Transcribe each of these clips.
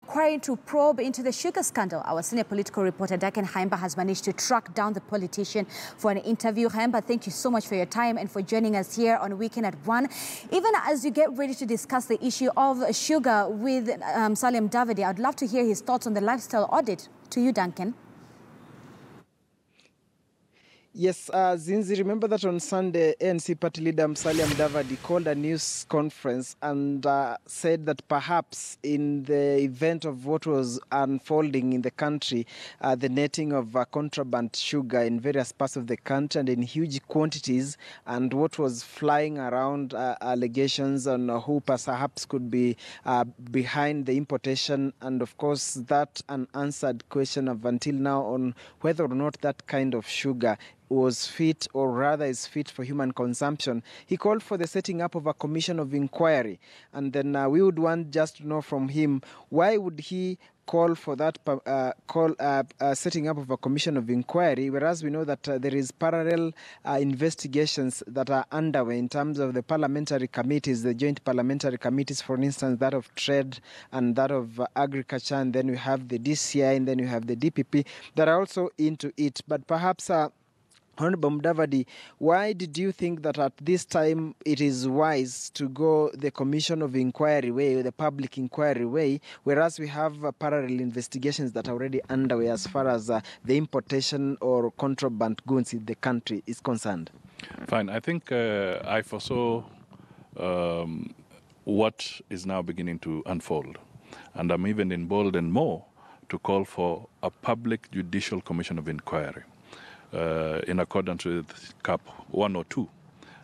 inquiry to probe into the sugar scandal. Our senior political reporter, Daken Haimba, has managed to track down the politician for an interview. Haimba, thank you so much for your time and for joining us here on Weekend at 1. Even as you get ready to discuss the issue of sugar with Salim Mudavadi, I'd love to hear his thoughts on the lifestyle audit. To you, Duncan. Yes, Zinzi, remember that on Sunday, ANC party leader Musalia Mudavadi called a news conference and said that perhaps in the event of what was unfolding in the country, the netting of contraband sugar in various parts of the country and in huge quantities, and what was flying around allegations on who perhaps could be behind the importation, and of course that unanswered question of until now on whether or not that kind of sugar was fit, or rather is fit for human consumption. He called for the setting up of a commission of inquiry. And then we would want just to know from him, why would he call for that setting up of a commission of inquiry, whereas we know that there is parallel investigations that are underway in terms of the parliamentary committees, the joint parliamentary committees, for instance, that of trade and that of agriculture, and then we have the DCI, and then you have the DPP that are also into it. But perhaps Honorable Mudavadi, why did you think that at this time it is wise to go the commission of inquiry way, the public inquiry way, whereas we have parallel investigations that are already underway as far as the importation or contraband goods in the country is concerned? Fine. I think I foresaw what is now beginning to unfold. And I'm even emboldened more to call for a public judicial commission of inquiry. In accordance with CAP 102.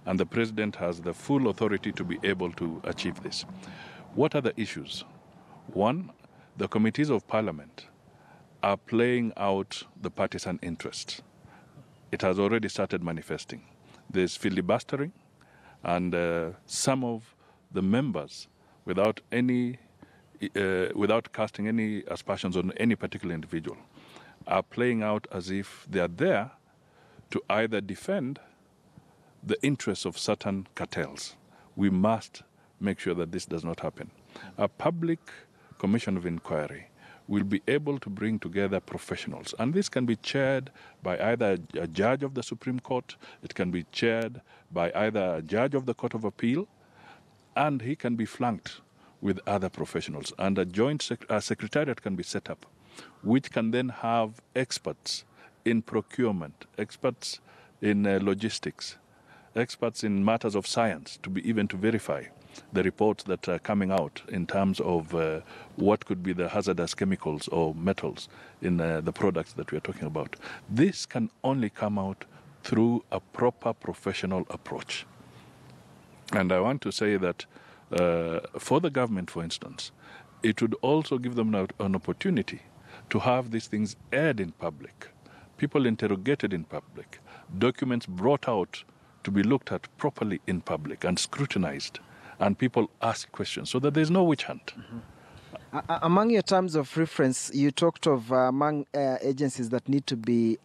And the President has the full authority to be able to achieve this. What are the issues? One, the committees of Parliament are playing out the partisan interests. It has already started manifesting. There's filibustering, and some of the members, without casting any aspersions on any particular individual, are playing out as if they are there to either defend the interests of certain cartels. We must make sure that this does not happen. A public commission of inquiry will be able to bring together professionals, and this can be chaired by either a judge of the Supreme Court, it can be chaired by either a judge of the Court of Appeal, and he can be flanked with other professionals. And a joint secretariat can be set up, which can then have experts in procurement, experts in logistics, experts in matters of science to verify the reports that are coming out in terms of what could be the hazardous chemicals or metals in the products that we are talking about. This can only come out through a proper professional approach. And I want to say that for the government, for instance, it would also give them an opportunity to have these things aired in public, people interrogated in public, documents brought out to be looked at properly in public and scrutinized, and people ask questions so that there's no witch hunt. Mm-hmm. Among your terms of reference, you talked of among agencies that need to be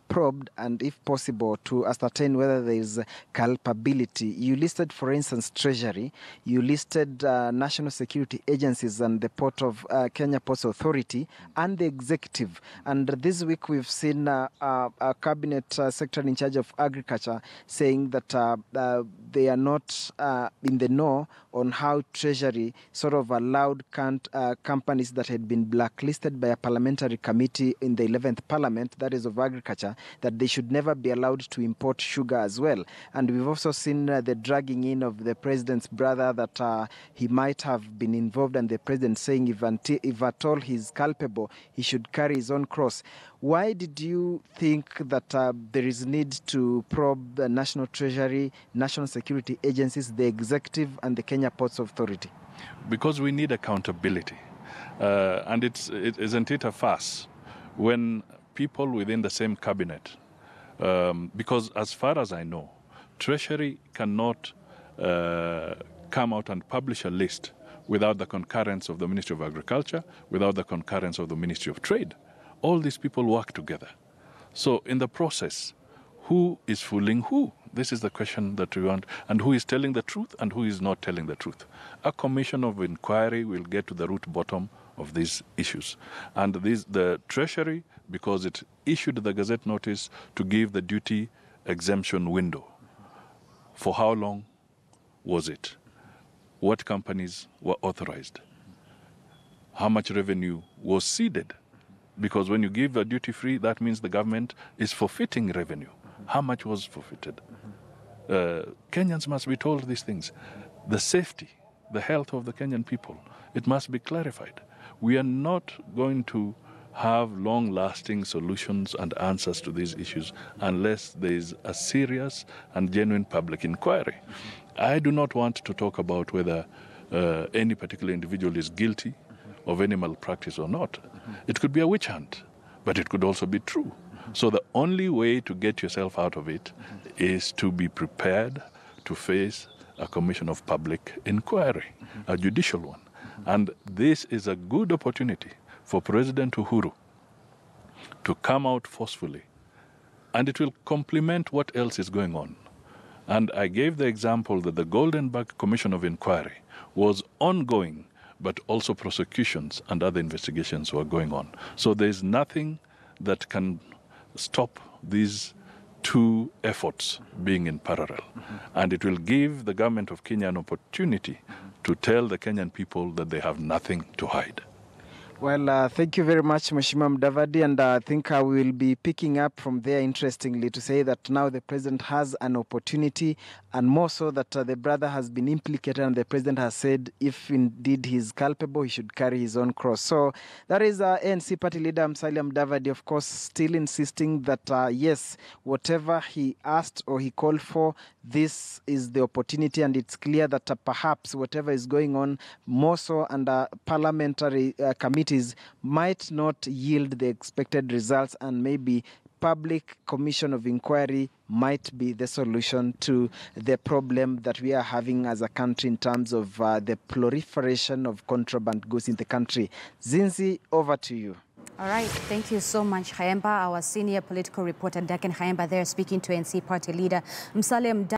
probed and, if possible, to ascertain whether there is culpability. You listed, for instance, Treasury. You listed national security agencies and the Port of Kenya Ports Authority and the executive. And this week we've seen a cabinet secretary in charge of agriculture saying that they are not in the know on how Treasury sort of allowed companies that had been blacklisted by a parliamentary committee in the 11th Parliament, that is of agriculture, that they should never be allowed to import sugar as well. And we've also seen the dragging in of the president's brother, that he might have been involved, and the president saying if at all he's culpable, he should carry his own cross. Why did you think that there is need to probe the National Treasury, national security agencies, the executive, and the Kenya Ports Authority? Because we need accountability. And isn't it a farce when people within the same cabinet, because as far as I know, Treasury cannot come out and publish a list without the concurrence of the Ministry of Agriculture, without the concurrence of the Ministry of Trade. All these people work together. So in the process, who is fooling who? This is the question that we want. And who is telling the truth and who is not telling the truth? A commission of inquiry will get to the root bottom of these issues. And the Treasury, because it issued the Gazette notice to give the duty exemption window. For how long was it? What companies were authorized? How much revenue was ceded? Because when you give a duty-free, that means the government is forfeiting revenue. How much was forfeited? Kenyans must be told these things. The safety, the health of the Kenyan people, it must be clarified. We are not going to have long-lasting solutions and answers to these issues unless there is a serious and genuine public inquiry. I do not want to talk about whether any particular individual is guilty of any malpractice or not. It could be a witch hunt, but it could also be true. So the only way to get yourself out of it is to be prepared to face a commission of public inquiry, a judicial one. And this is a good opportunity for President Uhuru to come out forcefully, and it will complement what else is going on. And I gave the example that the Goldenberg Commission of Inquiry was ongoing, but also prosecutions and other investigations were going on. So there's nothing that can stop these two efforts being in parallel. And it will give the government of Kenya an opportunity to tell the Kenyan people that they have nothing to hide. Well, thank you very much, Mheshimiwa Mudavadi, and I think I will be picking up from there, interestingly, to say that now the president has an opportunity, and more so that the brother has been implicated, and the president has said if indeed he's culpable, he should carry his own cross. So that is ANC party leader Musalia Mudavadi, of course, still insisting that, yes, whatever he asked or he called for, this is the opportunity, and it's clear that perhaps whatever is going on, more so under parliamentary committees, might not yield the expected results, and maybe public commission of inquiry might be the solution to the problem that we are having as a country in terms of the proliferation of contraband goods in the country. Zinzi, over to you. All right, thank you so much, Khaemba. Our senior political reporter, Daken Khaemba, there speaking to NC party leader Musalia Mudavadi.